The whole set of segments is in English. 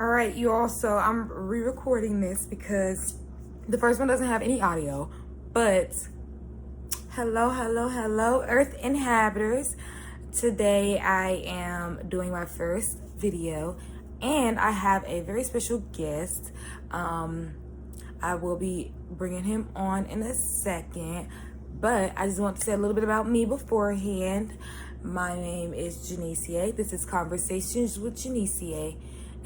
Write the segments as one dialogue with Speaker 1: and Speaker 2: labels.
Speaker 1: All right, you all. So I'm re-recording this because the first one doesn't have any audio. But hello, Earth inhabitants. Today I am doing my first video, and I have a very special guest. I will be bringing him on in a second, but I just want to say a little bit about me beforehand. My name is Janicia. This is Conversations with Janicia.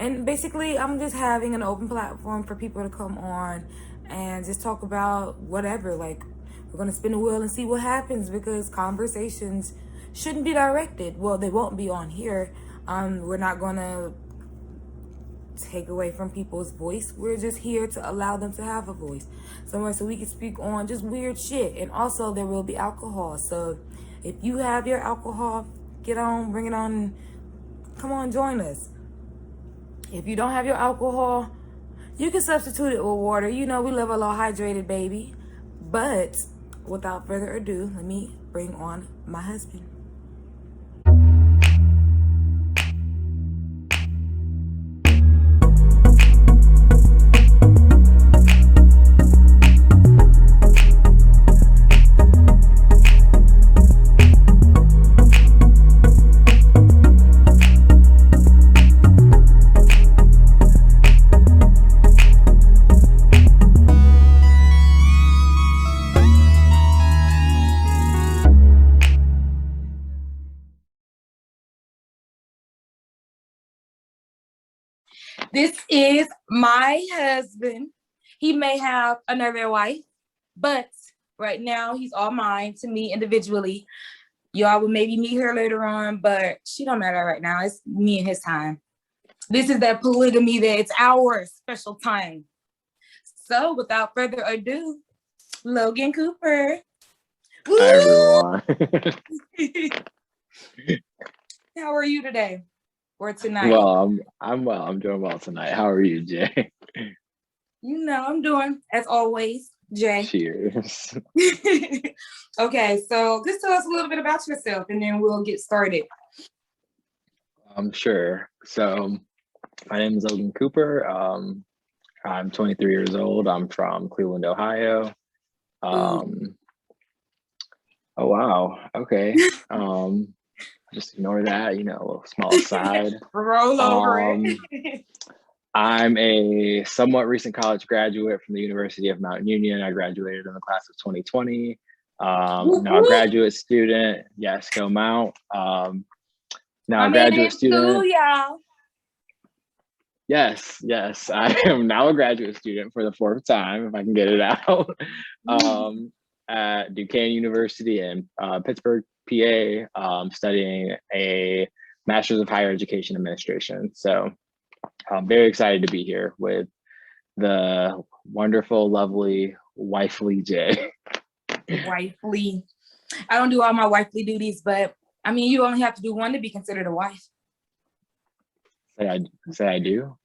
Speaker 1: And basically, I'm just having an open platform for people to come on and just talk about whatever. Like, we're going to spin the wheel and see what happens because conversations shouldn't be directed. Well, they won't be on here. We're not going to take away from people's voice. We're just here to allow them to have a voice somewhere so we can speak on just weird shit. And also there will be alcohol. So if you have your alcohol, get on, bring it on, and come on, join us. If you don't have your alcohol, you can substitute it with water. You know, we live a little hydrated, baby. But without further ado, let me bring on my husband. This is my husband. He may have another wife, but right now he's all mine to me individually. Y'all will maybe meet her later on, but she don't matter right now. It's me and his time. This is that polygamy that it's our special time. So without further ado, Logan Cooper.
Speaker 2: Hi, everyone.
Speaker 1: How are you today or tonight?
Speaker 2: Well, I'm well. I'm doing well tonight. How are you, Jay?
Speaker 1: You know, I'm doing as always, Jay.
Speaker 2: Cheers.
Speaker 1: Okay, so just tell us a little bit about yourself and then we'll get started.
Speaker 2: I'm sure. So my name is Logan Cooper. I'm 23 years old. I'm from Cleveland, Ohio. Oh, wow. Okay. Just ignore that, a little small aside.
Speaker 1: Roll over it.
Speaker 2: I'm a somewhat recent college graduate from the University of Mount Union. I graduated in the class of 2020. Now a graduate student. Yes, go Mount. Now a graduate student.
Speaker 1: School, y'all.
Speaker 2: Yes, I am now a graduate student for the fourth time, if I can get it out, at Duquesne University in Pittsburgh, PA, studying a Master's of Higher Education Administration. So I'm very excited to be here with the wonderful, lovely, wifely Jay.
Speaker 1: Wifely. I don't do all my wifely duties, but I mean, you only have to do one to be considered a wife.
Speaker 2: Say I do?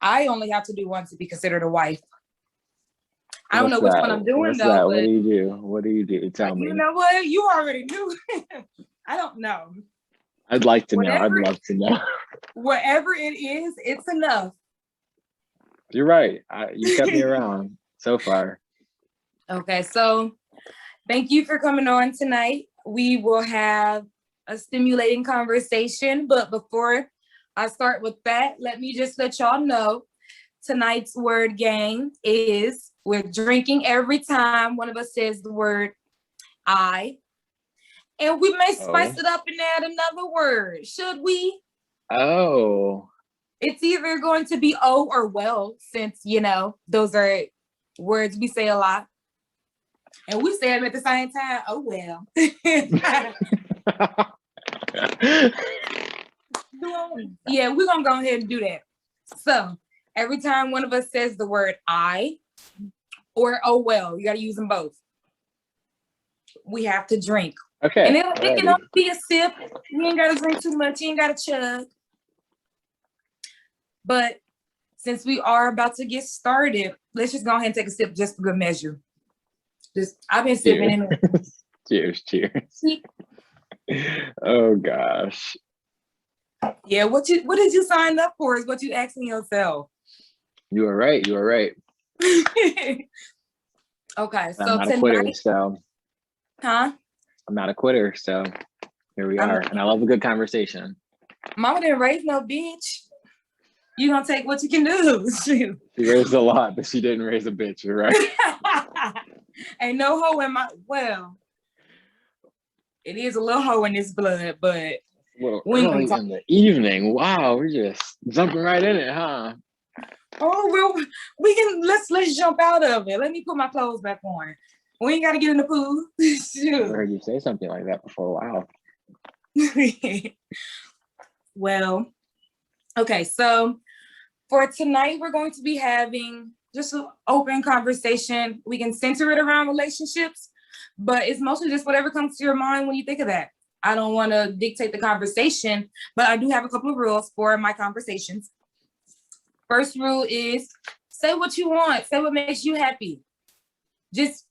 Speaker 1: I only have to do one to be considered a wife. I don't know which one I'm doing though.
Speaker 2: That? What do you do? What do you do? Tell me.
Speaker 1: You know what? You already knew. I don't know.
Speaker 2: I'd like to know. I'd love to know.
Speaker 1: Whatever it is, it's enough.
Speaker 2: You're right. You kept me around so far.
Speaker 1: Okay, so thank you for coming on tonight. We will have a stimulating conversation, but before I start with that, let me just let y'all know tonight's word game is we're drinking every time one of us says the word I. And we may spice it up and add another word. Should we?
Speaker 2: Oh.
Speaker 1: It's either going to be oh or well, since, those are words we say a lot. And we say them at the same time, oh well. Yeah, we're going to go ahead and do that. So every time one of us says the word I or oh well, you got to use them both. We have to drink.
Speaker 2: Okay.
Speaker 1: And it can only be a sip. You ain't got to drink too much. You ain't got to chug. But since we are about to get started, let's just go ahead and take a sip just for good measure. I've been sipping in it.
Speaker 2: Cheers. Oh gosh.
Speaker 1: Yeah, what did you sign up for is what you asking yourself.
Speaker 2: You were right. You were right.
Speaker 1: Okay,
Speaker 2: I'm
Speaker 1: so
Speaker 2: not a quitter,
Speaker 1: tonight,
Speaker 2: so
Speaker 1: huh?
Speaker 2: I'm not a quitter, so here we
Speaker 1: I
Speaker 2: are.
Speaker 1: mean,
Speaker 2: And I love a good conversation.
Speaker 1: mama didn't raise no bitch. You gonna take what you can do. Shoot.
Speaker 2: She raised a lot, but she didn't raise a bitch. You're right.
Speaker 1: Ain't no hoe in my, well, it is a little hoe in this blood, but
Speaker 2: A little
Speaker 1: we ain't gonna
Speaker 2: early
Speaker 1: talk.
Speaker 2: in the evening. Wow, we're just jumping right in it, huh?
Speaker 1: Oh, well, we can let's jump out of it. Let me put my clothes back on. We ain't gotta get in the pool.
Speaker 2: Never heard you say something like that before. Wow.
Speaker 1: Well, okay, so for tonight, we're going to be having just an open conversation. We can center it around relationships, but it's mostly just whatever comes to your mind when you think of that. I don't want to dictate the conversation, but I do have a couple of rules for my conversations. First rule is say what you want, say what makes you happy. Just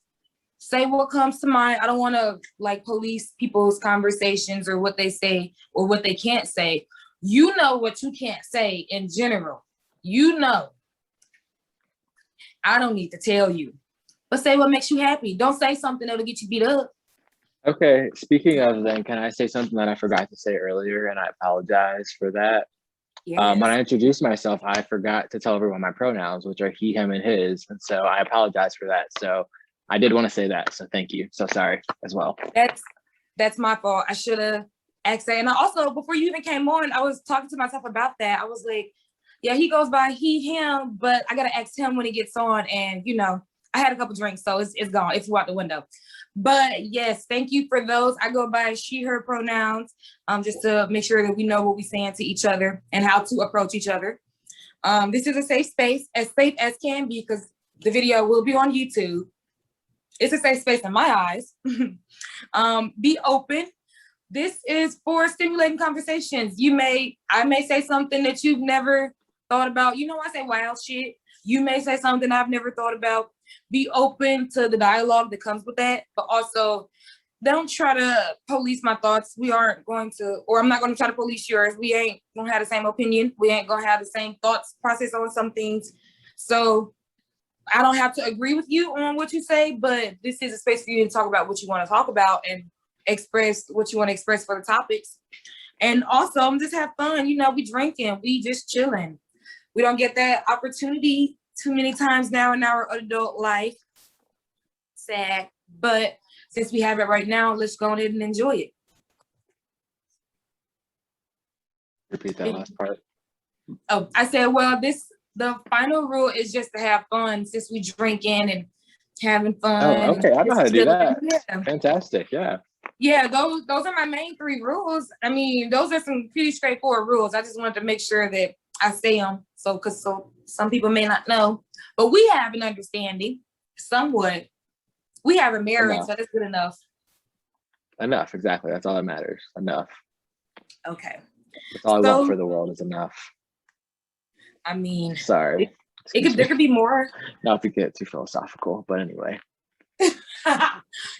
Speaker 1: say what comes to mind. I don't want to like police people's conversations or what they say or what they can't say. You know what you can't say in general. You know. I don't need to tell you. But say what makes you happy. Don't say something that'll get you beat up.
Speaker 2: Okay, speaking of then, can I say something that I forgot to say earlier? And I apologize for that.
Speaker 1: Yes.
Speaker 2: When I introduced myself, I forgot to tell everyone my pronouns, which are he, him, and his. And so I apologize for that. So I did want to say that. So thank you. So sorry as well.
Speaker 1: That's my fault. I should have asked that. And also, before you even came on, I was talking to myself about that. I was like, yeah, he goes by he, him, but I gotta ask him when he gets on. And I had a couple drinks, so it's gone. It flew out the window. But yes, thank you for those. I go by she, her pronouns, just to make sure that we know what we're saying to each other and how to approach each other. This is a safe space, as safe as can be, because the video will be on YouTube. It's a safe space in my eyes. Be open. This is for stimulating conversations. I may say something that you've never thought about. I say wild shit. You may say something I've never thought about. Be open to the dialogue that comes with that, but also don't try to police my thoughts. We aren't going to, or I'm not going to try to police yours. We ain't going to have the same opinion. We ain't going to have the same thoughts process on some things. So I don't have to agree with you on what you say, but this is a space for you to talk about what you want to talk about and express what you want to express for the topics. And also just have fun. We drinking, we just chilling. We don't get that opportunity too many times now in our adult life. Sad, but since we have it right now, let's go ahead and enjoy it.
Speaker 2: Repeat that last part.
Speaker 1: Oh, I said, well, the final rule is just to have fun since we drinking and having fun.
Speaker 2: Oh, okay. I know how to do that.
Speaker 1: Yeah.
Speaker 2: Fantastic. Yeah.
Speaker 1: Yeah, those are my main 3 rules. I mean, those are some pretty straightforward rules. I just wanted to make sure that I say them. So some people may not know, but we have an understanding somewhat. We have a marriage, so that's good enough.
Speaker 2: Enough. Exactly. That's all that matters. Enough.
Speaker 1: Okay.
Speaker 2: That's all I want for the world is enough.
Speaker 1: I mean,
Speaker 2: sorry.
Speaker 1: There could be more.
Speaker 2: Not to get too philosophical, but anyway.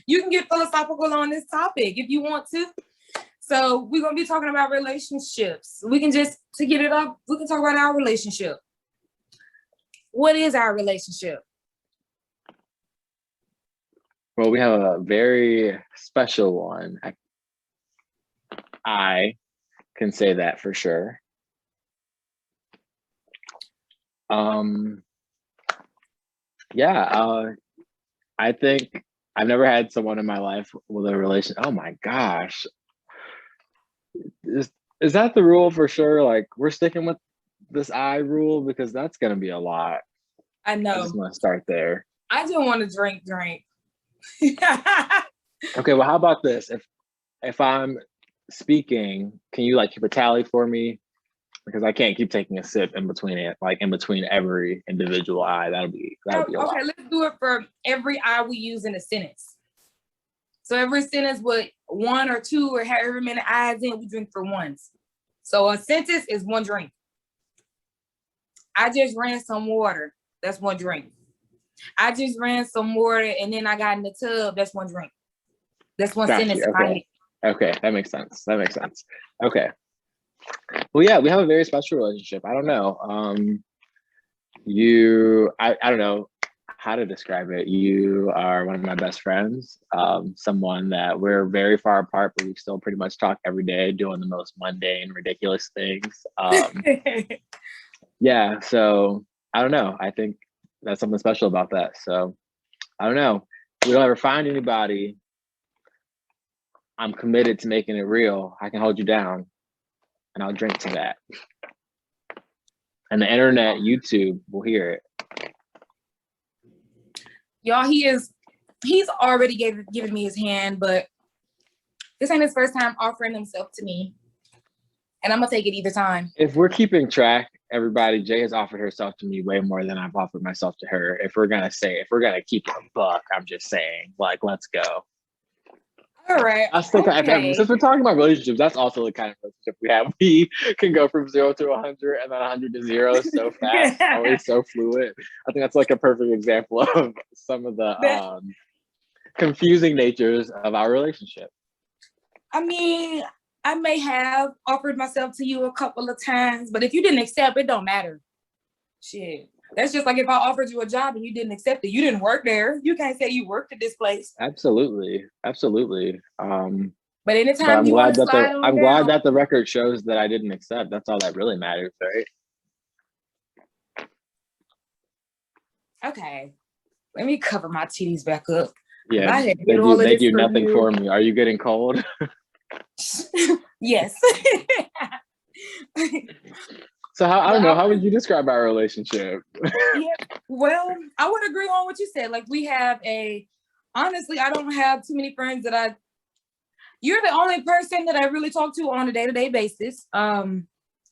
Speaker 1: You can get philosophical on this topic if you want to. So we're gonna be talking about relationships. We can just to get it up. We can talk about our relationship. What is our relationship?
Speaker 2: Well, we have a very special one. I can say that for sure. I think I've never had someone in my life with a relation. Oh my gosh. Is that the rule for sure? Like we're sticking with this I rule because that's going to be a lot.
Speaker 1: I know.
Speaker 2: I just want to start there.
Speaker 1: I just want to drink.
Speaker 2: Okay, well, how about this? If I'm speaking, can you like keep a tally for me? Because I can't keep taking a sip in between it, like in between every individual I. That'll be a lot.
Speaker 1: Okay, let's do it for every I we use in a sentence. So every sentence with 1 or 2 or however many I's in, we drink for ones. So a sentence is 1 drink. I just ran some water. That's 1 drink. I just ran some water and then I got in the tub. That's 1 drink. That's 1 sentence.
Speaker 2: Okay, that makes sense. Okay. Well, yeah, we have a very special relationship. I don't know. I don't know how to describe it. You are one of my best friends. Someone that we're very far apart, but we still pretty much talk every day, doing the most mundane, ridiculous things. Yeah, so I don't know. I think that's something special about that. So I don't know. If we don't ever find anybody, I'm committed to making it real. I can hold you down and I'll drink to that. And the internet, YouTube will hear it.
Speaker 1: Y'all, he's already given me his hand, but this ain't his first time offering himself to me. And I'm gonna take it either time.
Speaker 2: If we're keeping track, everybody, Jay has offered herself to me way more than I've offered myself to her. If we're gonna keep it a buck, I'm just saying, like, let's go.
Speaker 1: All right.
Speaker 2: Since we're talking about relationships, that's also the kind of relationship we have. We can go from 0 to 100 and then 100 to 0 so fast, always so fluid. I think that's like a perfect example of some of the confusing natures of our relationship.
Speaker 1: I mean, I may have offered myself to you a couple of times, but if you didn't accept, it don't matter. Shit. That's just like if I offered you a job and you didn't accept it. You didn't work there. You can't say you worked at this place.
Speaker 2: Absolutely.
Speaker 1: But anytime
Speaker 2: I'm
Speaker 1: you want to slide on
Speaker 2: I'm glad that the record shows that I didn't accept. That's all that really matters, right?
Speaker 1: Okay. Let me cover my titties back up.
Speaker 2: Yeah, they do nothing for me. Are you getting cold?
Speaker 1: Yes.
Speaker 2: So I don't know. How would you describe our relationship?
Speaker 1: Yeah, well, I would agree on what you said. Like honestly, I don't have too many friends you're the only person that I really talk to on a day-to-day basis. I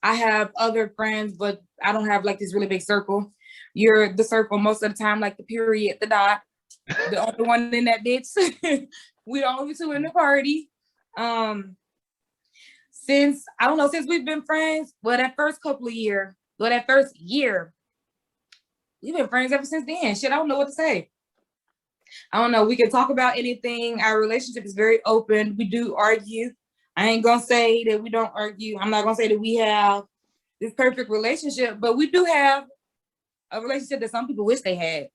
Speaker 1: have other friends, but I don't have like this really big circle. You're the circle most of the time, like the period, the dot, the only one in that bitch. We the only two in the party. Since we've been friends, that first year, we've been friends ever since then. Shit, I don't know what to say. I don't know. We can talk about anything. Our relationship is very open. We do argue. I ain't gonna say that we don't argue. I'm not gonna say that we have this perfect relationship, but we do have a relationship that some people wish they had.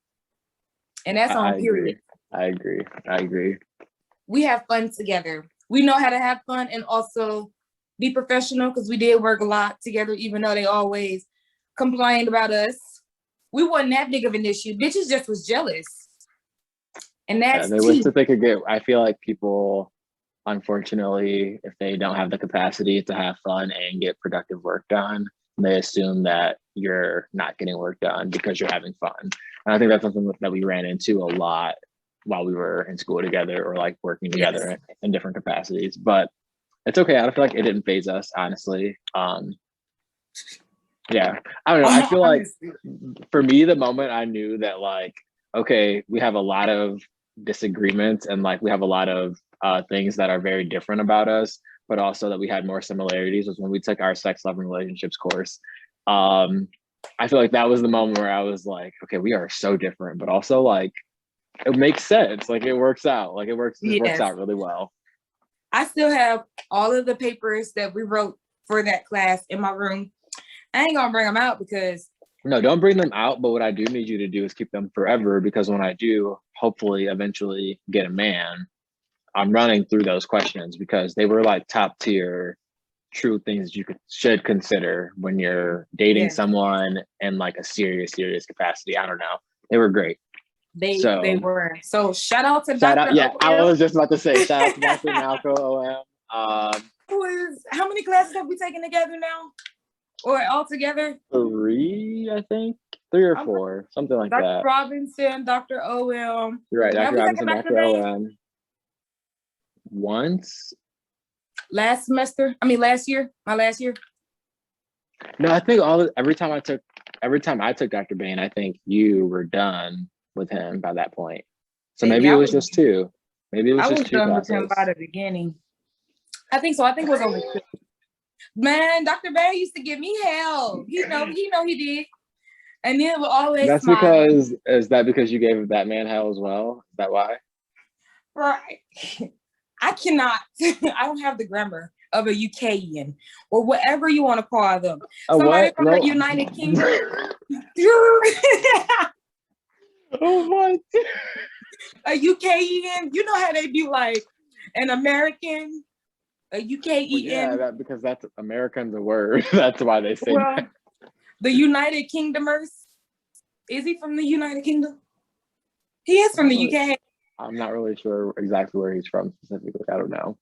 Speaker 1: And that's on period.
Speaker 2: I agree.
Speaker 1: We have fun together. We know how to have fun and also be professional because we did work a lot together, even though they always complained about us. We wasn't that big of an issue. Bitches just was jealous. And that's
Speaker 2: they wish that they could get, I feel like people, unfortunately, if they don't have the capacity to have fun and get productive work done, they assume that you're not getting work done because you're having fun. And I think that's something that we ran into a lot while we were in school together or like working together in different capacities. But it's okay. I feel like it didn't phase us, honestly. Yeah, I don't know. I feel like for me, the moment I knew that like, okay, we have a lot of disagreements and like we have a lot of things that are very different about us, but also that we had more similarities was when we took our sex, love, and relationships course. I feel like that was the moment where I was like, okay, we are so different, but also like it makes sense. Like it works out. Like it works out really well.
Speaker 1: I still have all of the papers that we wrote for that class in my room. I ain't gonna bring them out because
Speaker 2: no, don't bring them out. But what I do need you to do is keep them forever, because when I do hopefully eventually get a man, I'm running through those questions because they were like top tier true things you should consider when you're dating someone in like a serious capacity. I don't know. They were great.
Speaker 1: They were. So shout out to
Speaker 2: Dr.
Speaker 1: OM.
Speaker 2: Yeah, I was just about to say shout out to Dr. Malco OM.
Speaker 1: How many classes have we taken together now? Or all together?
Speaker 2: 3, I think. 3 or 4, something like
Speaker 1: Dr.
Speaker 2: that.
Speaker 1: Dr. Robinson, Dr. OM.
Speaker 2: You're right, Dr. Robinson, Dr. OM. Once.
Speaker 1: Last year, my last year.
Speaker 2: No, I think every time I took Dr. Bain, I think you were done with him by that point. So maybe it was just 2. Maybe it was just 2
Speaker 1: done
Speaker 2: classes.
Speaker 1: with him by the beginning. I think so. I think it was only 2. Man, Dr. Bain used to give me hell. He know he did. And then it would always
Speaker 2: Is that because you gave that man hell as well? Is that why?
Speaker 1: Right. I cannot. I don't have the grammar. of a UKian or whatever you want to call them.
Speaker 2: A
Speaker 1: Somebody
Speaker 2: what?
Speaker 1: from
Speaker 2: No.
Speaker 1: the United Kingdom.
Speaker 2: Oh my.
Speaker 1: A UKian. You know how they be like an American, a UKian.
Speaker 2: Well, yeah, because that's American's a word. That's why they say that.
Speaker 1: The United Kingdomers. Is he from the United Kingdom? He is from the UK.
Speaker 2: I'm not really sure exactly where he's from specifically. I don't know.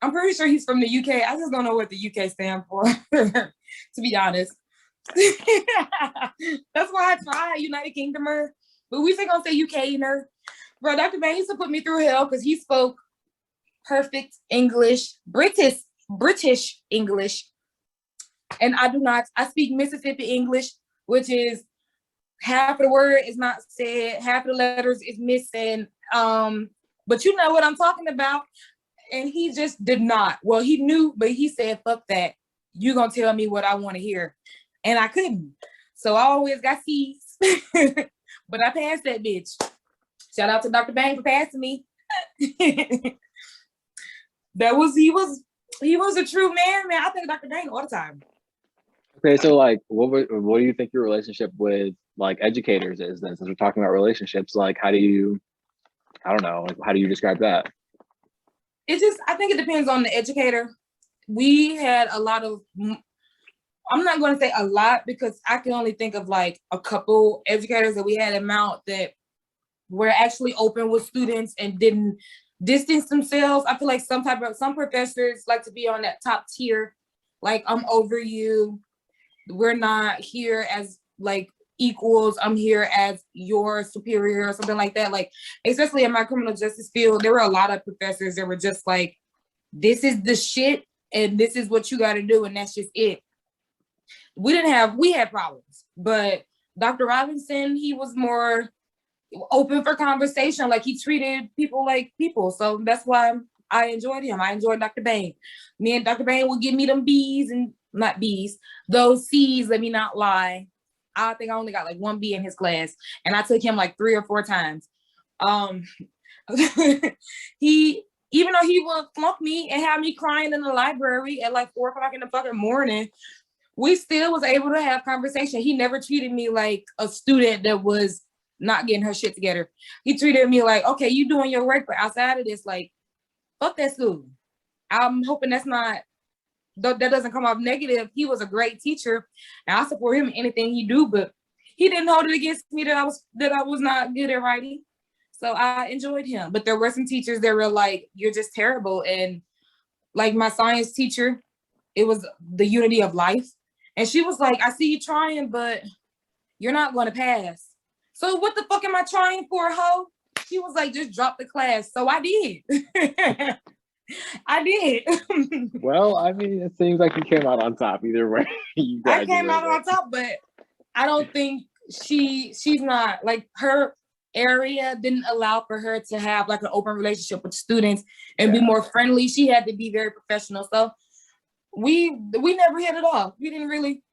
Speaker 1: I'm pretty sure he's from the UK. I just don't know what the UK stand for, to be honest. That's why I tried United Kingdomer. But we still gonna say UKer. Bro, Dr. Bain used to put me through hell because he spoke perfect English, British English. And I do not. I speak Mississippi English, which is half of the word is not said, half of the letters is missing. But you know what I'm talking about. And he just did not. Well, he knew, but he said, fuck that. You're going to tell me what I want to hear. And I couldn't. So I always got C's. But I passed that bitch. Shout out to Dr. Bang for passing me. He was a true man. I think Dr. Bang all the time.
Speaker 2: Okay, so like, what do you think your relationship with like educators is then? Since we're talking about relationships, like, how do you describe that?
Speaker 1: I think it depends on the educator. We had a lot of, I'm not going to say a lot because I can only think of like a couple educators that we had in Mount that were actually open with students and didn't distance themselves. I feel like some professors like to be on that top tier. Like, I'm over you. We're not here as like equals. I'm here as your superior or something like that. Like, especially in my criminal justice field, there were a lot of professors that were just like, this is the shit and this is what you got to do. And that's just it. We had problems, but Dr. Robinson, he was more open for conversation. Like, he treated people like people. So that's why I enjoyed him. I enjoyed Dr. Bain. Me and Dr. Bain would give me them B's and not B's, those C's, let me not lie. I think I only got like 1 B in his class and I took him like 3 or 4 times. Even though he would flunk me and have me crying in the library at like 4 o'clock in the fucking morning, we still was able to have conversation. He never treated me like a student that was not getting her shit together. He treated me like, okay, you doing your work, but outside of this, like, fuck that school. I'm hoping that doesn't come off negative. He was a great teacher and I support him in anything he do, but he didn't hold it against me that I was not good at writing. So I enjoyed him. But there were some teachers that were like, you're just terrible. And like my science teacher, it was the unity of life. And she was like, I see you trying, but you're not going to pass. So what the fuck am I trying for, ho? She was like, just drop the class. So I did. I did.
Speaker 2: Well, I mean, it seems like you came out on top either way.
Speaker 1: I came out on top, but I don't think she's not, like, her area didn't allow for her to have like an open relationship with students and be more friendly. She had to be very professional. So we never hit it off. We didn't really.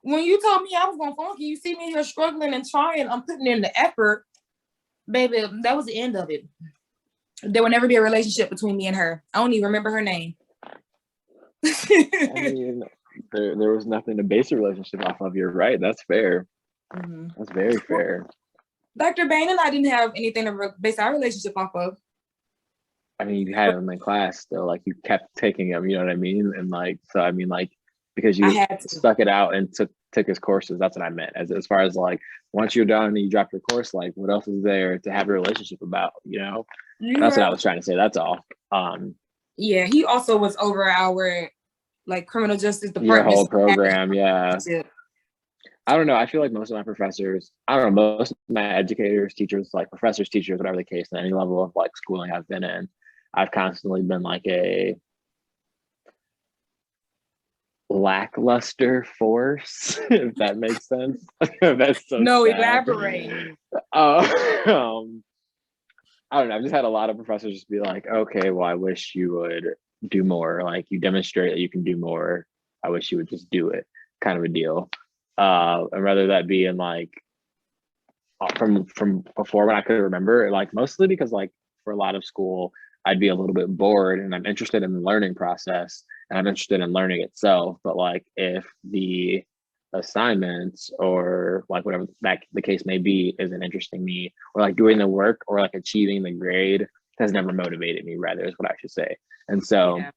Speaker 1: When you told me I was gonna flunk you, you see me here struggling and trying, I'm putting in the effort, baby, that was the end of it. There will never be a relationship between me and her. I don't even remember her name.
Speaker 2: I mean, there was nothing to base a relationship off of. You're right. That's fair. Mm-hmm. That's very fair.
Speaker 1: Dr. Bain and I didn't have anything to base our relationship off of.
Speaker 2: I mean, you had him in class still. Like, you kept taking him. You know what I mean? And like, so I mean, like, because you stuck it out and took his courses. That's what I meant. As far as like, once you're done and you drop your course, like, what else is there to have a relationship about? You know, that's what I was trying to say. That's all.
Speaker 1: Yeah, he also was over our like criminal justice department.
Speaker 2: Your whole program, yeah. I don't know. I feel like most of my professors, I don't know, most of my educators, teachers, like professors, teachers, whatever the case, in any level of like schooling I've been in, I've constantly been like a lackluster force, if that makes sense. That's so
Speaker 1: no
Speaker 2: sad.
Speaker 1: Elaborate.
Speaker 2: I don't know. I've just had a lot of professors just be like, okay, well, I wish you would do more. Like, you demonstrate that you can do more. I wish you would just do it, kind of a deal. And rather that be in like from before when I could remember, like mostly because like for a lot of school, I'd be a little bit bored and I'm interested in the learning process. and I'm interested in learning itself. But like if the assignments or like whatever that the case may be isn't interesting me, or like doing the work or like achieving the grade has never motivated me, rather is what I should say. And so
Speaker 1: Yeah.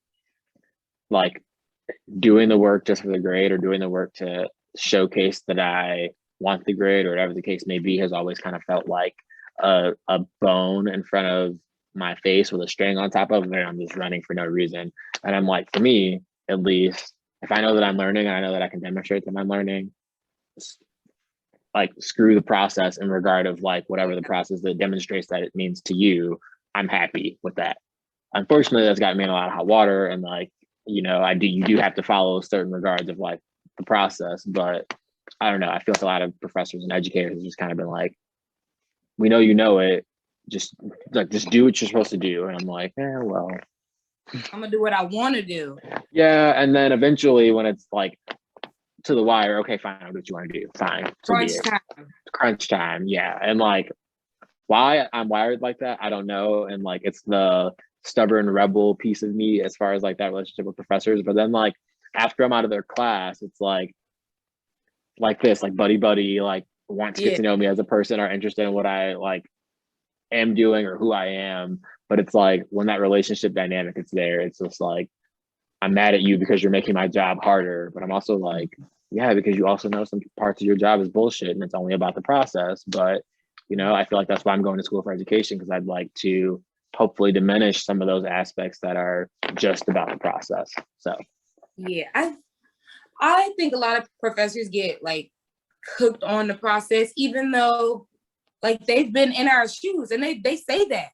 Speaker 2: like doing the work just for the grade or doing the work to showcase that I want the grade or whatever the case may be has always kind of felt like a bone in front of my face with a string on top of it, and I'm just running for no reason. And I'm like, for me, at least, if I know that I'm learning and I know that I can demonstrate that I'm learning, like screw the process in regard of like whatever the process that demonstrates that it means to you, I'm happy with that. Unfortunately, that's gotten me in a lot of hot water, and like, you know, you do have to follow certain regards of like the process, but I don't know. I feel like a lot of professors and educators have just kind of been like, we know you know it, just do what you're supposed to do. And I'm like, well,
Speaker 1: I'm gonna do what I want to do.
Speaker 2: Yeah, and then eventually when it's like to the wire, okay, fine, I'll do what you want to do. Fine. So
Speaker 1: Crunch time.
Speaker 2: Crunch time, yeah. And like why I'm wired like that, I don't know. And like it's the stubborn rebel piece of me as far as like that relationship with professors. But then like after I'm out of their class, it's like this, like buddy, like want to get to know me as a person, are interested in what I like am doing or who I am. But it's like when that relationship dynamic is there, it's just like I'm mad at you because you're making my job harder. But I'm also like, yeah, because you also know some parts of your job is bullshit and it's only about the process. But you know, I feel like that's why I'm going to school for education, because I'd like to hopefully diminish some of those aspects that are just about the process. So
Speaker 1: yeah, I think a lot of professors get like hooked on the process, even though like they've been in our shoes, and they say that,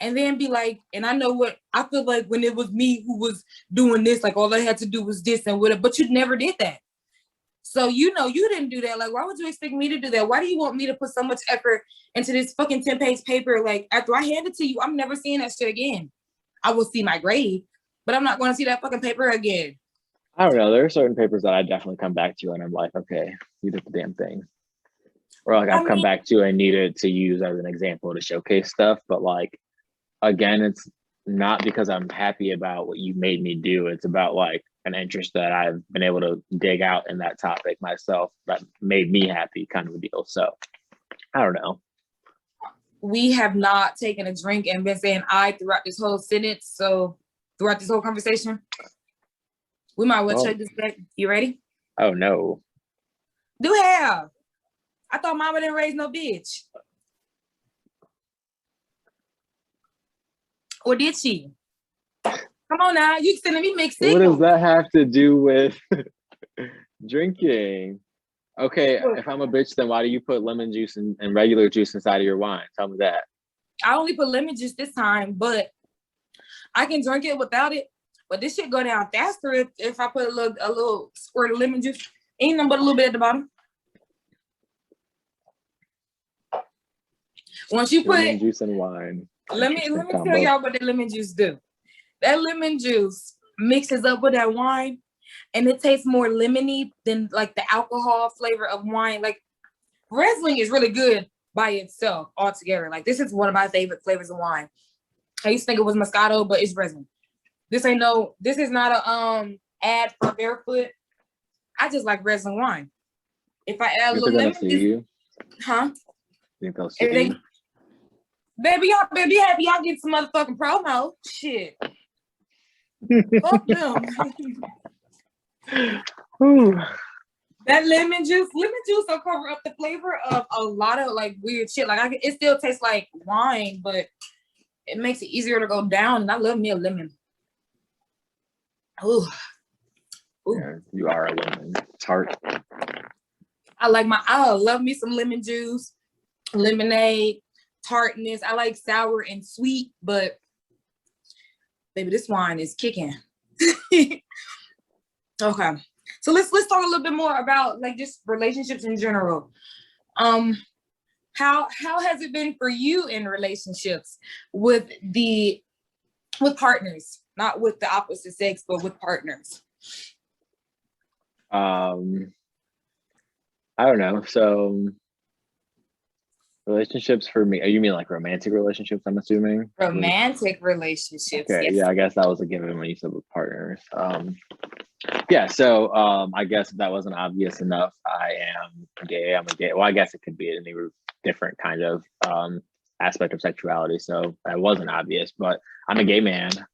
Speaker 1: and then be like, and I know what I feel like when it was me who was doing this, like all I had to do was this and whatever, but you never did that. So you know you didn't do that. Like, why would you expect me to do that? Why do you want me to put so much effort into this fucking 10-page paper? Like, after I hand it to you, I'm never seeing that shit again. I will see my grade, but I'm not going to see that fucking paper again.
Speaker 2: I don't know. There are certain papers that I definitely come back to and I'm like, okay, you did the damn thing. Or like I've come back to and needed to use as an example to showcase stuff. But like, again, it's not because I'm happy about what you made me do. It's about like an interest that I've been able to dig out in that topic myself that made me happy, kind of a deal. So I don't know.
Speaker 1: We have not taken a drink and been saying I throughout this whole sentence. So throughout this whole conversation, we might well check this back. You ready?
Speaker 2: Oh no.
Speaker 1: Do have. I thought mama didn't raise no bitch. Or did she? Come on now, you sending me mixed signals.
Speaker 2: What does that have to do with drinking? Okay, if I'm a bitch, then why do you put lemon juice and regular juice inside of your wine? Tell me that.
Speaker 1: I only put lemon juice this time, but I can drink it without it. But this shit go down faster if I put a little squirt of lemon juice. Ain't nothing but a little bit at the bottom. Once you put
Speaker 2: lemon juice and wine.
Speaker 1: Let me tell y'all what the lemon juice do. That lemon juice mixes up with that wine, and it tastes more lemony than like the alcohol flavor of wine. Like Riesling is really good by itself altogether. Like this is one of my favorite flavors of wine. I used to think it was Moscato, but it's Riesling. This is not a ad for Barefoot. I just like Riesling wine. If I add a little lemon juice, huh?
Speaker 2: You think they'll see you?
Speaker 1: Baby, y'all get some motherfucking promo. Shit. Fuck them. That lemon juice will cover up the flavor of a lot of like weird shit. Like it still tastes like wine, but it makes it easier to go down. And I love me a lemon. Ooh.
Speaker 2: Yeah, you are a lemon. Tart.
Speaker 1: I love me some lemon juice, lemonade, tartness. I like sour and sweet, but baby, this wine is kicking. Okay. So let's talk a little bit more about like just relationships in general. How has it been for you in relationships with partners, not with the opposite sex, but with partners?
Speaker 2: I don't know. So Relationships for me, you mean like romantic relationships, I'm assuming?
Speaker 1: Romantic relationships,
Speaker 2: Okay,
Speaker 1: yes.
Speaker 2: yeah, I guess that was a given when you said with partners. Yeah, so I guess if that wasn't obvious enough, I am gay. I'm a gay. Well, I guess it could be any different kind of aspect of sexuality. So that wasn't obvious, but I'm a gay man.
Speaker 1: That's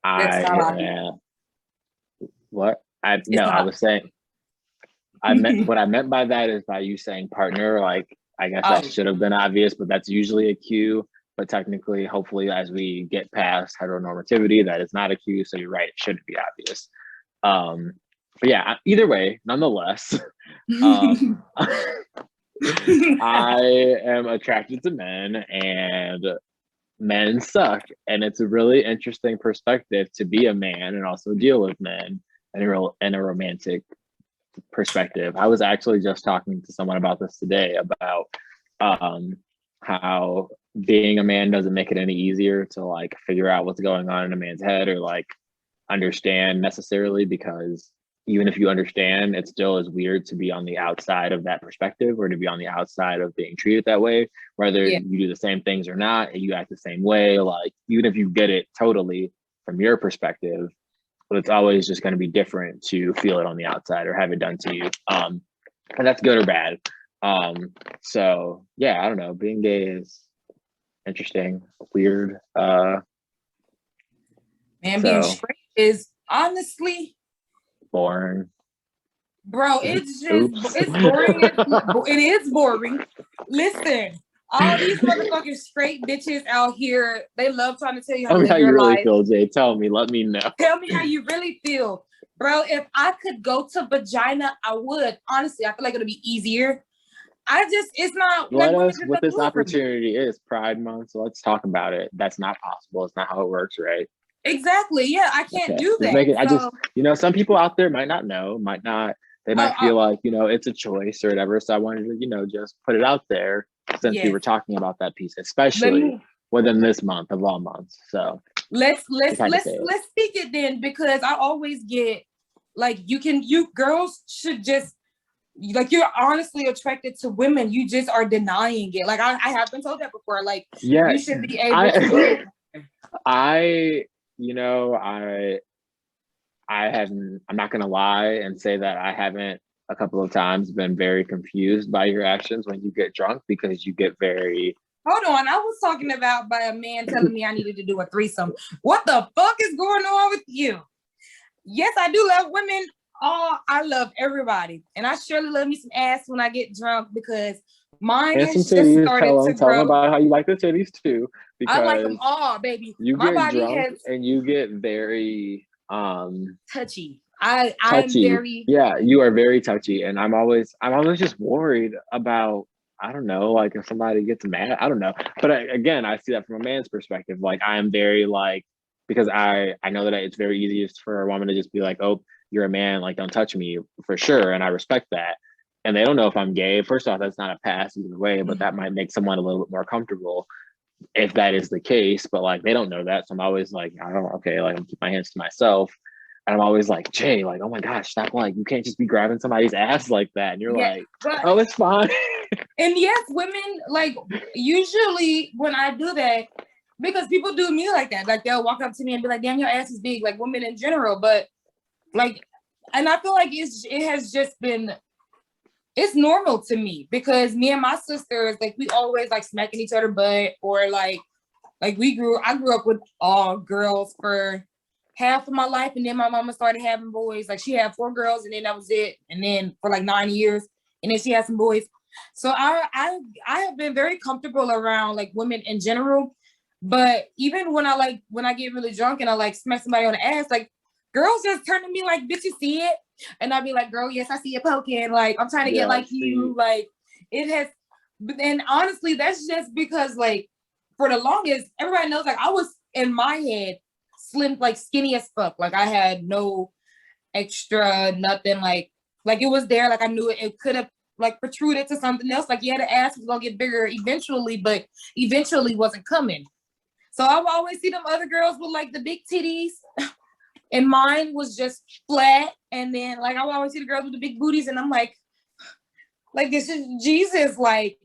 Speaker 2: I
Speaker 1: not obvious.
Speaker 2: what? I
Speaker 1: It's
Speaker 2: no, I
Speaker 1: not.
Speaker 2: was saying I meant what I meant by that is by you saying partner, like I guess that
Speaker 1: Oh,
Speaker 2: should have been obvious, but that's usually a cue. But technically, hopefully, as we get past heteronormativity, that is not a cue. So you're right, it shouldn't be obvious. Um, but yeah, either way, nonetheless, um, I am attracted to men and men suck. And it's a really interesting perspective to be a man and also deal with men in a romantic perspective. I was actually just talking to someone about this today about um, how being a man doesn't make it any easier to like figure out what's going on in a man's head or like understand necessarily, because even if you understand, it still is weird to be on the outside of that perspective or to be on the outside of being treated that way, whether
Speaker 1: yeah.
Speaker 2: you do the same things or not, and you act the same way. Like, even if you get it totally from your perspective, but it's always just going to be different to feel it on the outside or have it done to you. And that's good or bad. So yeah, I don't know. Being gay is interesting, weird.
Speaker 1: Man, being
Speaker 2: So
Speaker 1: straight is honestly,
Speaker 2: boring.
Speaker 1: bro, it's just,
Speaker 2: Oops.
Speaker 1: it's boring. It is boring. Listen, all these motherfucking straight bitches out here, they love trying to tell you how
Speaker 2: Tell
Speaker 1: to
Speaker 2: me how
Speaker 1: live
Speaker 2: you
Speaker 1: your
Speaker 2: really
Speaker 1: life.
Speaker 2: feel, Jay. Tell me. Let me know.
Speaker 1: Tell me how you really feel. Bro, if I could go to vagina, I would. Honestly, I feel like it'll be easier. It's not like
Speaker 2: Let
Speaker 1: women
Speaker 2: us,
Speaker 1: just
Speaker 2: what
Speaker 1: don't
Speaker 2: this
Speaker 1: do it for me.
Speaker 2: opportunity is Pride Month. So let's talk about it. That's not possible. It's not how it works, right?
Speaker 1: Exactly. Yeah, I can't
Speaker 2: Okay.
Speaker 1: do
Speaker 2: Just
Speaker 1: that.
Speaker 2: make it, I just,
Speaker 1: So,
Speaker 2: some people out there might not know, might not, they
Speaker 1: oh,
Speaker 2: might feel like, it's a choice or whatever. So I wanted to, just put it out there since we
Speaker 1: yes.
Speaker 2: were talking about that piece,
Speaker 1: Let
Speaker 2: especially
Speaker 1: me
Speaker 2: within this month of all months. So
Speaker 1: let's
Speaker 2: just
Speaker 1: let's
Speaker 2: had to
Speaker 1: let's
Speaker 2: say it.
Speaker 1: let's speak it then, because I always get like, you girls should just, like, you're honestly attracted to women, you just are denying it. Like, I have been told that before, like,
Speaker 2: Yeah.
Speaker 1: you should be able to do
Speaker 2: I,
Speaker 1: it.
Speaker 2: I, you know, I haven't, I'm not going to lie and say that I haven't a couple of times been very confused by your actions when you get drunk, because you get very,
Speaker 1: Hold on, I was talking about by a man telling me I needed to do a threesome. What the fuck is going on with you? Yes, I do love women. Oh, I love everybody. And I surely love me some ass when I get drunk, because mine
Speaker 2: and some
Speaker 1: has just
Speaker 2: titties.
Speaker 1: started to
Speaker 2: Tell them
Speaker 1: grow.
Speaker 2: about how you like the titties too,
Speaker 1: I like them
Speaker 2: because
Speaker 1: all, baby.
Speaker 2: you
Speaker 1: My
Speaker 2: get
Speaker 1: body
Speaker 2: drunk
Speaker 1: has
Speaker 2: and you get very
Speaker 1: touchy. I'm
Speaker 2: touchy.
Speaker 1: very,
Speaker 2: Yeah, you are very touchy, and I'm always just worried about, I don't know, like if somebody gets mad, I don't know. But again, I see that from a man's perspective. Like, I am very like, because I know that it's very easy for a woman to just be like, oh, you're a man, like don't touch me, for sure, and I respect that. And they don't know if I'm gay. First off, that's not a pass either way, but that might make someone a little bit more comfortable if that is the case. But like, they don't know that, so I'm always like, I don't, okay, like I'm keep my hands to myself. And I'm always like, Jay, like, oh my gosh, stop, like you can't just be grabbing somebody's ass like that. And you're
Speaker 1: yeah.
Speaker 2: like,
Speaker 1: But,
Speaker 2: oh, it's fine.
Speaker 1: and yes, women, like, usually when I do that, because people do me like that, like they'll walk up to me and be like, damn, your ass is big, like women in general. But like, and I feel like it has just been, it's normal to me, because me and my sisters, like, we always like smacking each other butt, or like I grew up with all girls for half of my life, and then my mama started having boys. Like, she had 4 girls, and then that was it. And then for like 9 years, and then she had some boys. So I have been very comfortable around like women in general. But even when I get really drunk and I like smack somebody on the ass, like, girls just turn to me like, bitch, you see it? And I'll be like, girl, yes, I see you poking. Like, I'm trying to get
Speaker 2: Yeah,
Speaker 1: like
Speaker 2: see,
Speaker 1: you. Like, it has, but then honestly, that's just because, like, for the longest, everybody knows, like, I was in my head slim, like skinny as fuck. Like, I had no extra nothing. Like it was there. Like, I knew it could have like protruded to something else. Like, yeah, the ass was gonna get bigger eventually, but eventually wasn't coming. So I would always see them other girls with like the big titties, and mine was just flat. And then like I would always see the girls with the big booties, and I'm like this is Jesus. Like,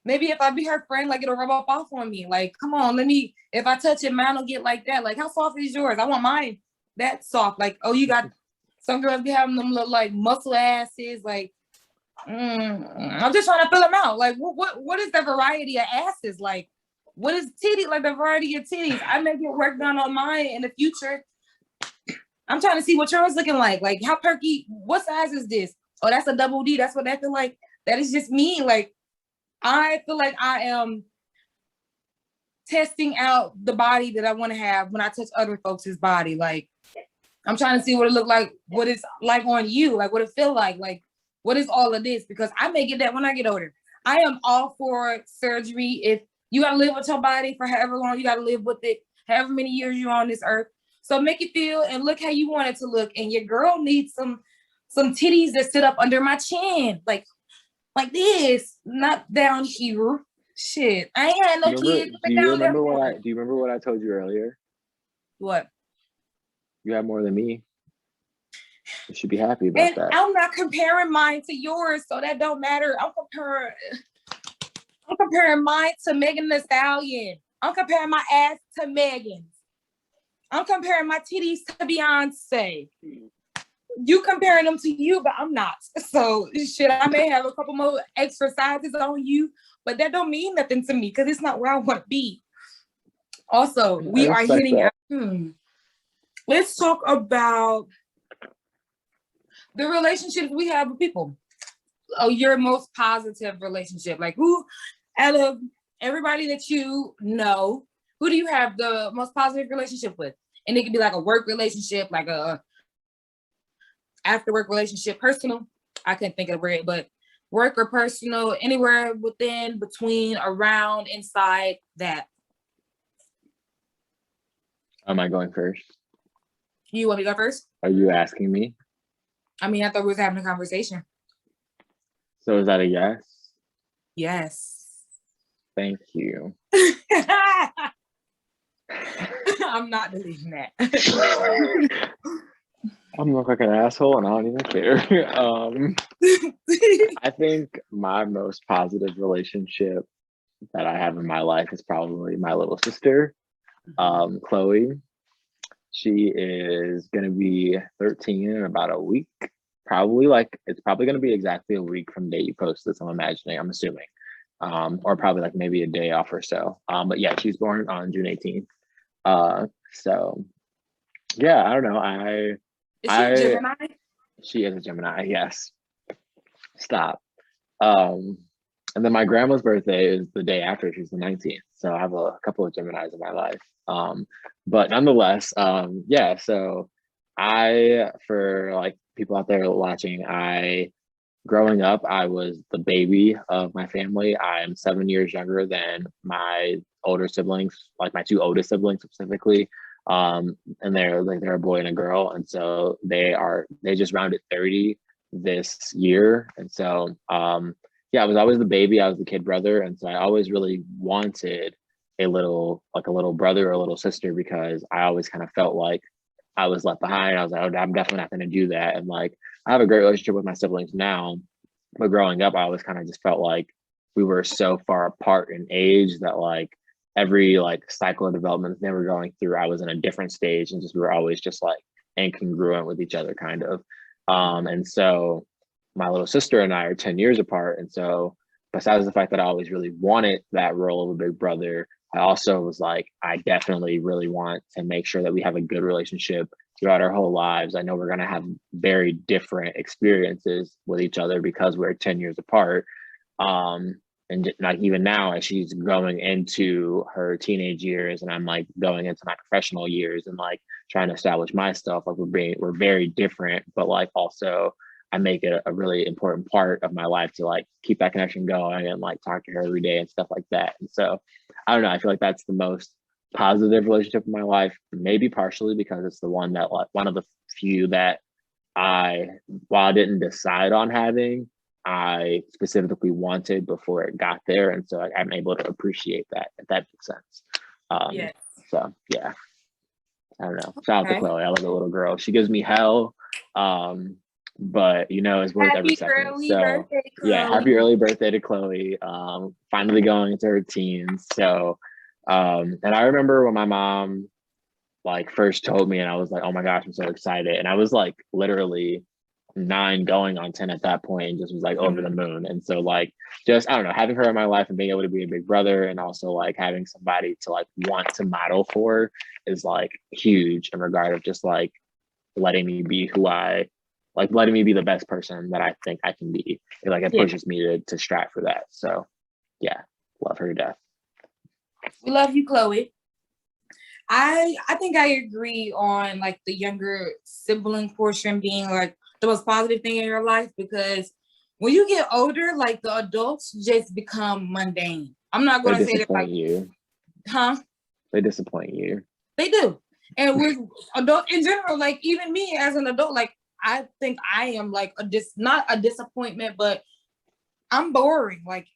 Speaker 1: Maybe if I be her friend, like it'll rub off on me. Like, come on, if I touch it, mine will get like that. Like, how soft is yours? I want mine that soft. Like, oh, you got some girls be having them look like muscle asses. Like, I'm just trying to fill them out. Like, what is the variety of asses? Like, what is titty? Like the variety of titties? I may get work done on mine in the future. I'm trying to see what yours looking like. Like, how perky? What size is this? Oh, that's a double D. That's what that feel like. That is just me. Like, I feel like I am testing out the body that I want to have when I touch other folks' body. Like, I'm trying to see what it look like, what it's like on you, like what it feel like what is all of this? Because I may get that when I get older. I am all for surgery. If you gotta live with your body for however long you gotta live with it, however many years you're on this earth. So make it feel and look how you want it to look. And your girl needs some titties that sit up under my chin, like this, not down here. Shit, I ain't had no kids.
Speaker 2: Do you remember what I told you earlier?
Speaker 1: What?
Speaker 2: You have more than me. You should be happy about that.
Speaker 1: I'm not comparing mine to yours, so that don't matter. I'm comparing mine to Megan Thee Stallion. I'm comparing my ass to Megan's. I'm comparing my titties to Beyonce. You comparing them to you, but I'm not. So shit, I may have a couple more extra sizes on you, but that don't mean nothing to me because it's not where I want to be. Also, we are hitting out. Let's talk about the relationships we have with people. Oh, your most positive relationship. Like, who out of everybody that you know, who do you have the most positive relationship with? And it could be like a work relationship, like a after work relationship, personal. I couldn't think of it, but work or personal, anywhere within, between, around, inside that.
Speaker 2: Am I going first?
Speaker 1: You want me to go first?
Speaker 2: Are you asking me?
Speaker 1: I mean, I thought we was having a conversation.
Speaker 2: So is that a yes?
Speaker 1: Yes.
Speaker 2: Thank you.
Speaker 1: I'm not deleting that.
Speaker 2: I'm look like an asshole and I don't even care. I think my most positive relationship that I have in my life is probably my little sister, Chloe. She is going to be 13 in about a week. It's probably going to be exactly a week from the day you post this, I'm assuming. Or probably like maybe a day off or so. But yeah, she's born on June 18th. So yeah, I don't know.
Speaker 1: Is she a Gemini?
Speaker 2: She is a Gemini, yes. Stop. And then my grandma's birthday is the day after. She's the 19th. So I have a couple of Geminis in my life. But nonetheless, yeah, so for like people out there watching, growing up, I was the baby of my family. I'm 7 years younger than my older siblings, like my two oldest siblings specifically. And they're a boy and a girl. And so they just rounded 30 this year. And so, yeah, I was always the baby. I was the kid brother. And so I always really wanted a little brother or a little sister because I always kind of felt like I was left behind. I was like, oh, I'm definitely not going to do that. And like, I have a great relationship with my siblings now, but growing up, I always kind of just felt like we were so far apart in age that like every like cycle of development they were going through, I was in a different stage and just we were always just like incongruent with each other kind of. And so my little sister and I are 10 years apart. And so besides the fact that I always really wanted that role of a big brother, I also was like, I definitely really want to make sure that we have a good relationship throughout our whole lives. I know we're going to have very different experiences with each other because we're 10 years apart. And like even now, as she's going into her teenage years and I'm like going into my professional years and like trying to establish my stuff, like we're very different, but like also I make it a really important part of my life to like keep that connection going and like talk to her every day and stuff like that. And so I don't know, I feel like that's the most positive relationship in my life, maybe partially because it's the one that like one of the few that while I didn't decide on having, I specifically wanted before it got there. And so I'm able to appreciate that, if that makes sense.
Speaker 1: Yes.
Speaker 2: So yeah, I don't know. Shout out to Chloe. I love the little girl. She gives me hell. but you know, it's worth every
Speaker 1: Happy
Speaker 2: second.
Speaker 1: early
Speaker 2: So
Speaker 1: birthday,
Speaker 2: yeah,
Speaker 1: Chloe.
Speaker 2: happy early birthday to Chloe. Finally going into her teens. So, and I remember when my mom like first told me, and I was like, oh my gosh, I'm so excited. And I was like literally 9 going on 10 at that point, and just was like over the moon. And so like just I don't know, having her in my life and being able to be a big brother, and also like having somebody to like want to model for is like huge in regard of just like letting me be who I like, letting me be the best person that I think I can be. Like it
Speaker 1: Yeah.
Speaker 2: pushes me to strive for that. So yeah, love her to death.
Speaker 1: We love you, Chloe. I think I agree on like the younger sibling portion being like the most positive thing in your life, because when you get older, like the adults just become mundane. I'm not
Speaker 2: They
Speaker 1: going to say that
Speaker 2: disappoint
Speaker 1: like,
Speaker 2: you.
Speaker 1: huh?
Speaker 2: They disappoint you.
Speaker 1: They do. And with adult in general, like even me as an adult, like I think I am like not a disappointment, but I'm boring. Like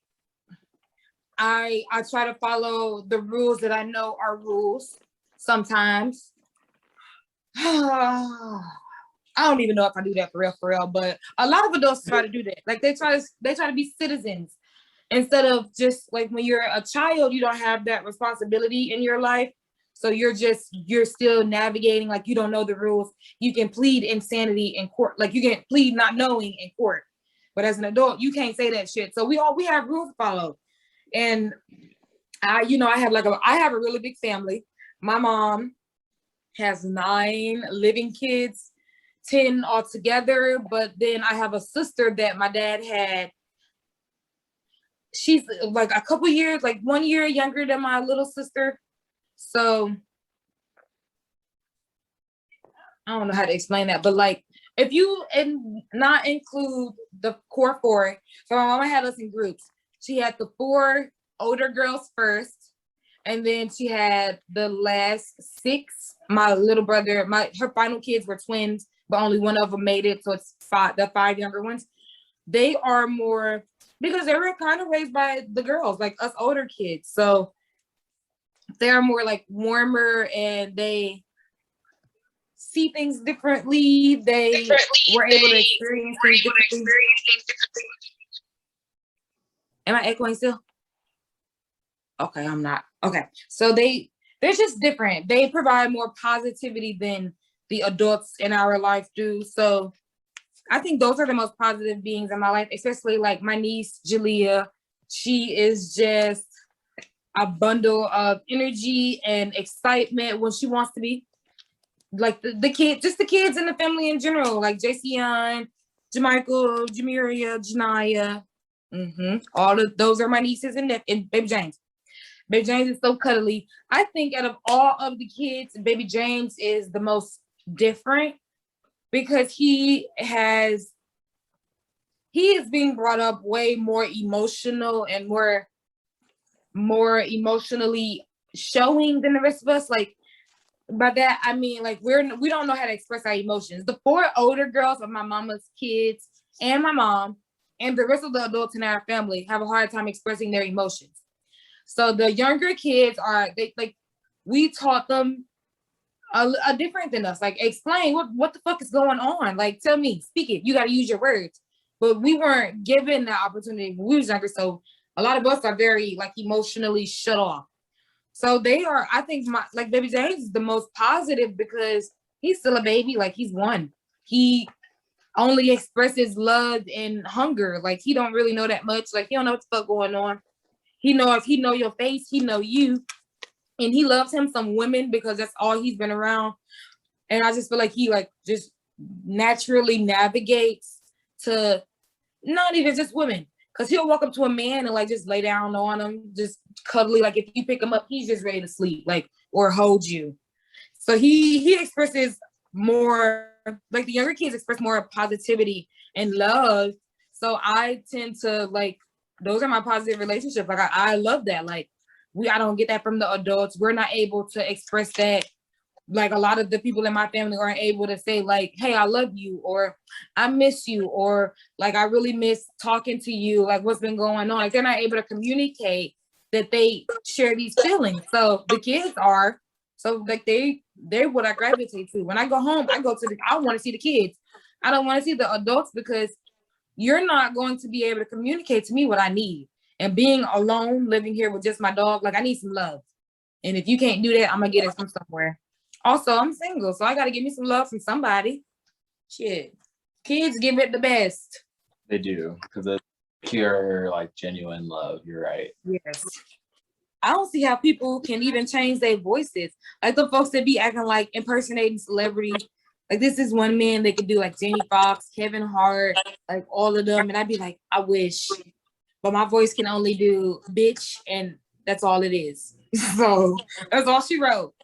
Speaker 1: I try to follow the rules that I know are rules sometimes. I don't even know if I do that for real, but a lot of adults try to do that. Like they try to be citizens instead of just like when you're a child, you don't have that responsibility in your life. So you're still navigating, like you don't know the rules. You can plead insanity in court, like you can plead not knowing in court. But as an adult, you can't say that shit. So we have rules to follow. And I have a really big family. My mom has 9 living kids, 10 altogether. But then I have a sister that my dad had. She's like a couple years, like 1 year younger than my little sister. So I don't know how to explain that, but like if you not include the core 4, so my mama had us in groups. She had the 4 older girls first, and then she had the last 6. My little brother, her final kids were twins, but only one of them made it, so it's the 5 younger ones. They are more, because they were kind of raised by the girls, like us older kids, so they're more like warmer, and they see things differently. They were able to experience things differently. Am I echoing still? Okay, I'm not. Okay, so they're just different. They provide more positivity than the adults in our life do. So I think those are the most positive beings in my life, especially like my niece, Jaleia. She is just a bundle of energy and excitement when she wants to be. Like the kids in the family in general, like Jason, Jamichael, Jamiria, Janicia. All of those are my nieces and Baby James. Baby James is so cuddly. I think out of all of the kids, Baby James is the most different, because he is being brought up way more emotional and more emotionally showing than the rest of us. Like by that I mean like we don't know how to express our emotions. The 4 older girls of my mama's kids and my mom and the rest of the adults in our family have a hard time expressing their emotions. So the younger kids we taught them a different than us. Like explain what the fuck is going on. Like tell me, speak it. You got to use your words. But we weren't given that opportunity when we was younger. So a lot of us are very like emotionally shut off. So they are, I think Baby James is the most positive, because he's still a baby. Like he's 1. He only expresses love and hunger. Like he don't really know that much. Like he don't know what the fuck going on. He know if he know your face, he know you. And he loves him some women because that's all he's been around. And I just feel like he like just naturally navigates to not even just women. Cause he'll walk up to a man and like just lay down on him, just cuddly. Like if you pick him up, he's just ready to sleep, like, or hold you. So he expresses more, like the younger kids express more positivity and love. So I tend to like, those are my positive relationships. Like I love that. Like I don't get that from the adults. We're not able to express that. Like a lot of the people in my family aren't able to say like, hey, I love you, or I miss you, or like I really miss talking to you, like what's been going on. Like they're not able to communicate that they share these feelings. So the kids are, so like they're what I gravitate to. When I go home, I want to see the kids. I don't want to see the adults because you're not going to be able to communicate to me what I need. And being alone, living here with just my dog, like I need some love. And if you can't do that, I'm gonna get it from somewhere. Also, I'm single, so I gotta give me some love from somebody. Shit. Kids give it the best.
Speaker 3: They do, because it's pure, like, genuine love. You're right.
Speaker 1: Yes. I don't see how people can even change their voices. Like the folks that be acting like impersonating celebrities. Like this is one man that could do like Jamie Foxx, Kevin Hart, like all of them. And I'd be like, I wish. But my voice can only do bitch, and that's all it is. So that's all she wrote.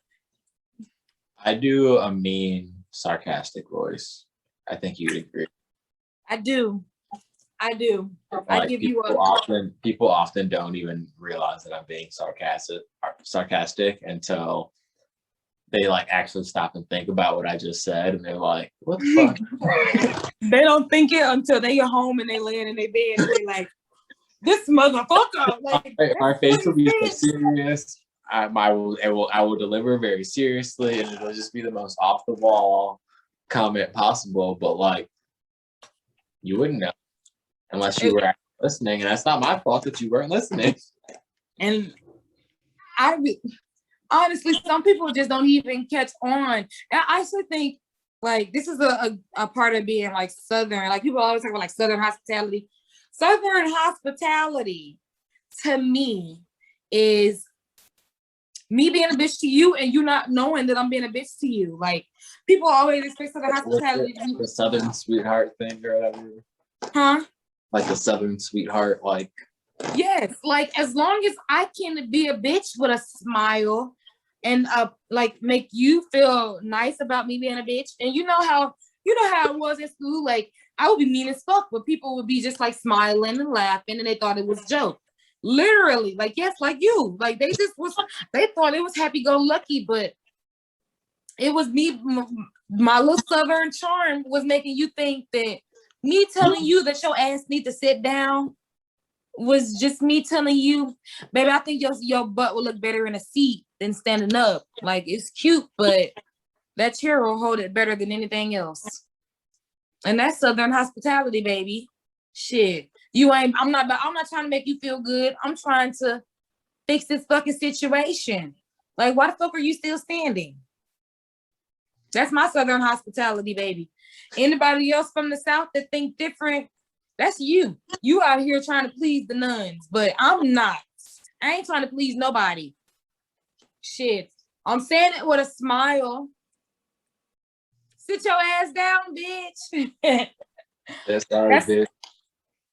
Speaker 3: I do a mean, sarcastic voice. I think you'd agree.
Speaker 1: I do. I
Speaker 3: Like,
Speaker 1: give you
Speaker 3: people often don't even realize that I'm being sarcastic until they like actually stop and think about what I just said, and they're like, "What the fuck?"
Speaker 1: They don't think it until they get home and they land in their bed and they like, this motherfucker. Like,
Speaker 3: my face will be so serious. I will deliver very seriously, and it'll just be the most off the wall comment possible. But like, you wouldn't know unless you were listening, and that's not my fault that you weren't listening.
Speaker 1: And honestly, some people just don't even catch on. And I actually think like this is a part of being like Southern. Like people always talk about like Southern hospitality. Southern hospitality to me is me being a bitch to you and you not knowing that I'm being a bitch to you. Like people always expect Southern hospitality to be
Speaker 3: the Southern sweetheart thing or whatever.
Speaker 1: Huh?
Speaker 3: Like the Southern sweetheart, like.
Speaker 1: Yes, like as long as I can be a bitch with a smile and like make you feel nice about me being a bitch. And you know how it was in school, like I would be mean as fuck, but people would be just like smiling and laughing and they thought it was a joke. Literally, like yes, like you. Like they thought it was happy-go-lucky, but it was me, my little Southern charm was making you think that me telling you that your ass need to sit down was just me telling you, baby, I think your butt will look better in a seat than standing up. Like it's cute, but that chair will hold it better than anything else. And that's Southern hospitality, baby. Shit. I'm not trying to make you feel good. I'm trying to fix this fucking situation. Like, why the fuck are you still standing? That's my Southern hospitality, baby. Anybody else from the South that think different, that's you. You out here trying to please the nuns, but I'm not. I ain't trying to please nobody. Shit. I'm saying it with a smile. Sit your ass down, bitch.
Speaker 3: That's sorry, bitch.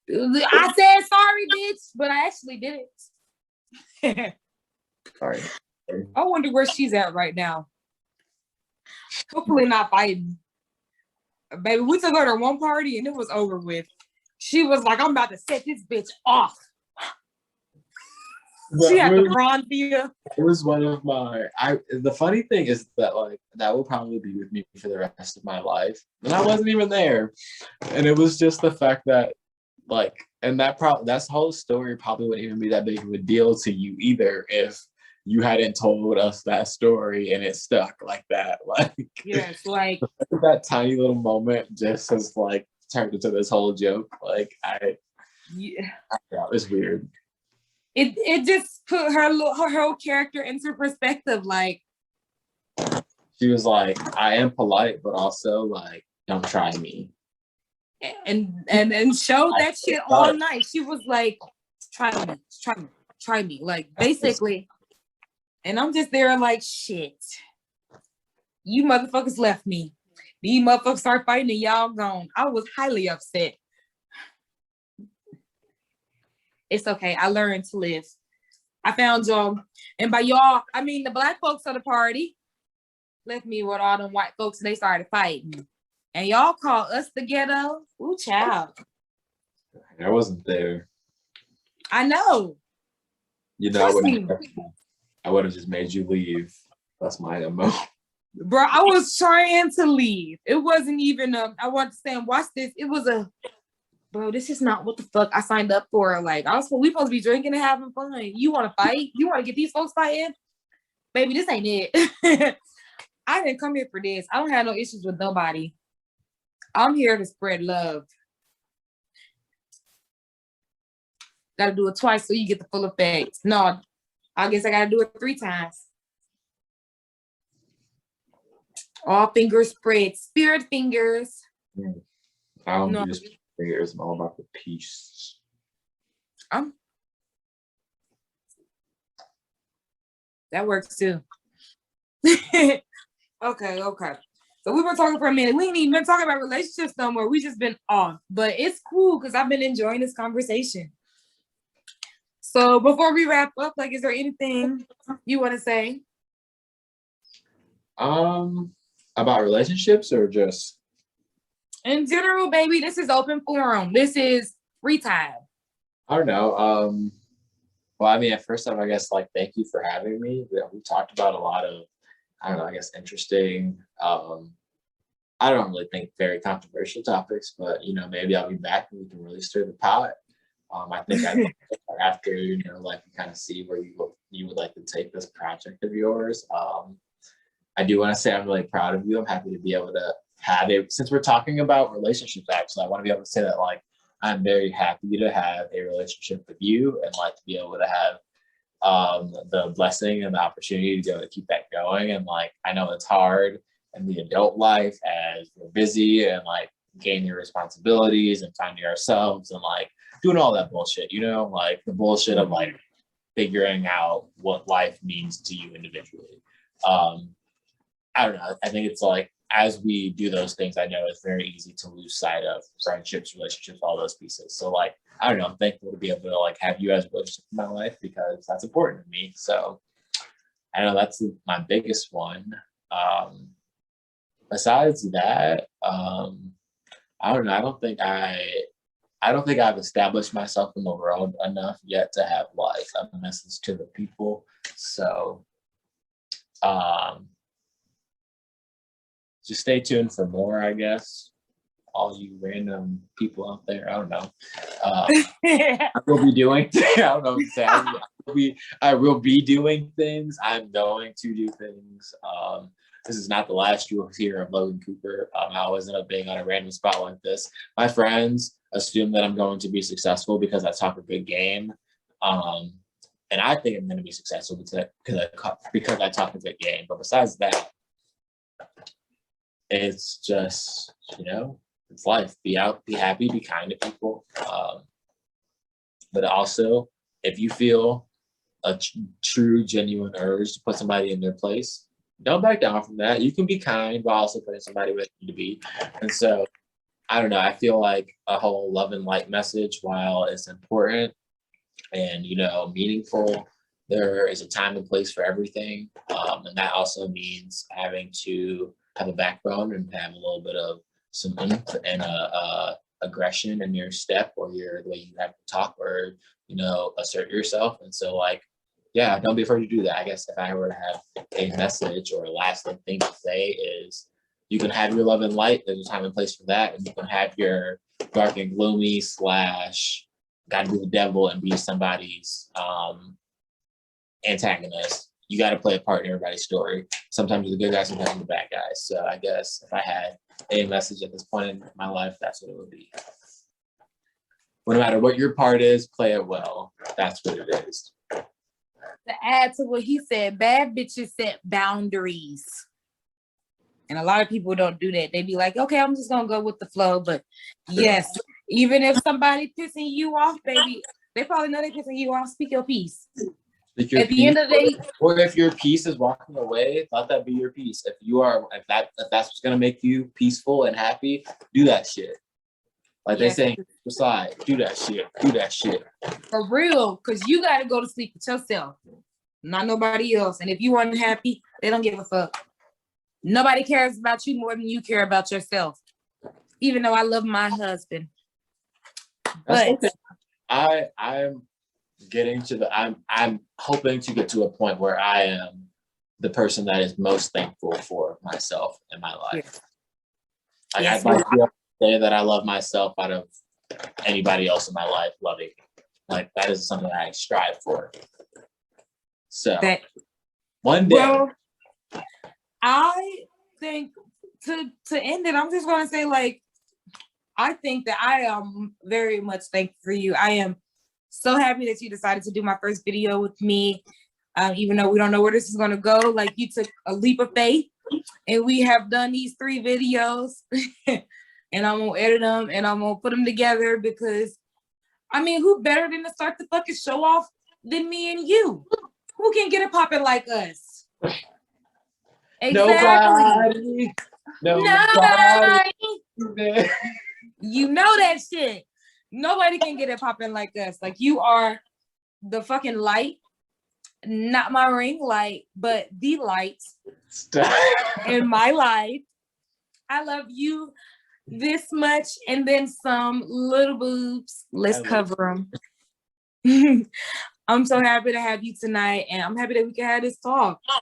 Speaker 1: I said sorry, bitch, but I actually did it.
Speaker 3: Sorry.
Speaker 1: I wonder where she's at right now. Hopefully not fighting. Baby, we took her to one party and it was over with. She was like, I'm about to set this bitch off. She had the bronze via.
Speaker 3: It was one of the funny thing is that like that will probably be with me for the rest of my life. And I wasn't even there. And it was just the fact that like, and that's whole story probably wouldn't even be that big of a deal to you either if you hadn't told us that story and it stuck like that. Like
Speaker 1: yes, like
Speaker 3: that tiny little moment just has like turned into this whole joke. Like yeah, it's weird.
Speaker 1: It just put her whole character into perspective. Like
Speaker 3: she was like, I am polite, but also like, don't try me.
Speaker 1: And showed that shit all night. She was like, try me. Like basically. And I'm just there like, shit. You motherfuckers left me. These motherfuckers start fighting and y'all gone. I was highly upset. It's okay. I learned to live. I found y'all. And by y'all, I mean the black folks of the party left me with all them white folks and they started fighting. And y'all call us the ghetto. Ooh, child.
Speaker 3: I wasn't there.
Speaker 1: I know.
Speaker 3: You know, I would have just made you leave. That's my MO.
Speaker 1: Bro, I was trying to leave. It wasn't even I want to stay and watch this. It was bro, this is not what the fuck I signed up for. Like, we supposed to be drinking and having fun. You want to fight? You want to get these folks fighting? Baby, this ain't it. I didn't come here for this. I don't have no issues with nobody. I'm here to spread love. Gotta do it twice so you get the full effect. No, I guess I gotta do it 3 times. All fingers spread. Spirit fingers.
Speaker 3: I don't
Speaker 1: No.
Speaker 3: do this fingers. I'm all about the peace.
Speaker 1: That works too. Okay. So we were talking for a minute. We ain't even been talking about relationships no more. We just been off. But it's cool because I've been enjoying this conversation. So before we wrap up, like, is there anything you want to say?
Speaker 3: About relationships or just
Speaker 1: in general, baby? This is open forum. This is free time.
Speaker 3: I don't know. Well, I mean, at first time, I guess like thank you for having me. We talked about a lot of, I don't know, I guess interesting. I don't really think very controversial topics, but you know, maybe I'll be back and we can really stir the pot. I think after you know, like kind of see where you would like to take this project of yours. I do want to say I'm really proud of you. I'm happy to be able to have it. Since we're talking about relationships, actually, I want to be able to say that like I'm very happy to have a relationship with you and like to be able to have the blessing and the opportunity to be able to keep that going. And like I know it's hard in the adult life as we're busy and like gaining responsibilities and finding ourselves and like doing all that bullshit, you know, like the bullshit of like figuring out what life means to you individually. I don't know. I think it's like as we do those things, I know it's very easy to lose sight of friendships, relationships, all those pieces. So like, I don't know, I'm thankful to be able to like have you as a relationship in my life because that's important to me. So I know that's my biggest one. Besides that, I don't know. I don't think I've established myself in the world enough yet to have like a message to the people. So just stay tuned for more, I guess. All you random people out there, I don't know. I will be doing. I don't know what to say. I will be doing things. I'm going to do things. This is not the last you will hear of Logan Cooper. I always end up being on a random spot like this. My friends assume that I'm going to be successful because I talk a good game. And I think I'm going to be successful because I talk a good game. But besides that, it's just, you know, it's life. Be out, be happy, be kind to people. But also, if you feel a true, genuine urge to put somebody in their place, don't back down from that. You can be kind, but also putting somebody where they need to be. And so, I don't know. I feel like a whole love and light message, while it's important and, you know, meaningful, there is a time and place for everything. And that also means having to have a backbone and have a little bit of some oomph and aggression in your step or the way you have to talk or, you know, assert yourself. And so like, yeah, don't be afraid to do that. I guess if I were to have a message or a lasting thing to say is you can have your love and light. There's a time and place for that. And you can have your dark and gloomy / got to be the devil and be somebody's antagonist. You got to play a part in everybody's story. Sometimes you're the good guy, sometimes you're the bad guy. So I guess if I had a message at this point in my life, that's what it would be. Well, no matter what your part is, play it well. That's what it is.
Speaker 1: To add to what he said, bad bitches set boundaries. And a lot of people don't do that. They be like, okay, I'm just going to go with the flow. But yes, even if somebody pissing you off, baby, they probably know they're pissing you off. Speak your piece. At the end of the day,
Speaker 3: or if your peace is walking away, let that be your peace. If that's what's gonna make you peaceful and happy, do that shit. Like they say, decide, do that shit.
Speaker 1: For real, because you gotta go to sleep with yourself, not nobody else. And if you aren't happy, they don't give a fuck. Nobody cares about you more than you care about yourself. Even though I love my husband, but
Speaker 3: I'm getting to I'm hoping to get to a point where I am the person that is most thankful for myself in my life. I'd like to be able to say that I love myself out of anybody else in my life loving me. Like that is something I strive for. So one day.
Speaker 1: Well, I think to end it, I'm just gonna say like I think that I am very much thankful for you. I am so happy that you decided to do my first video with me. Even though we don't know where this is going to go, like you took a leap of faith and we have done these 3 videos and I'm going to edit them and I'm going to put them together because, I mean, who better than to start the fucking show off than me and you? Who can get it popping like us? Exactly. Nobody. You know that shit. Nobody can get it popping like us. Like you are the fucking light. Not my ring light, but the light in my life. I love you this much and then some little boobs. Let's cover them. I'm so happy to have you tonight and I'm happy that we can have this talk.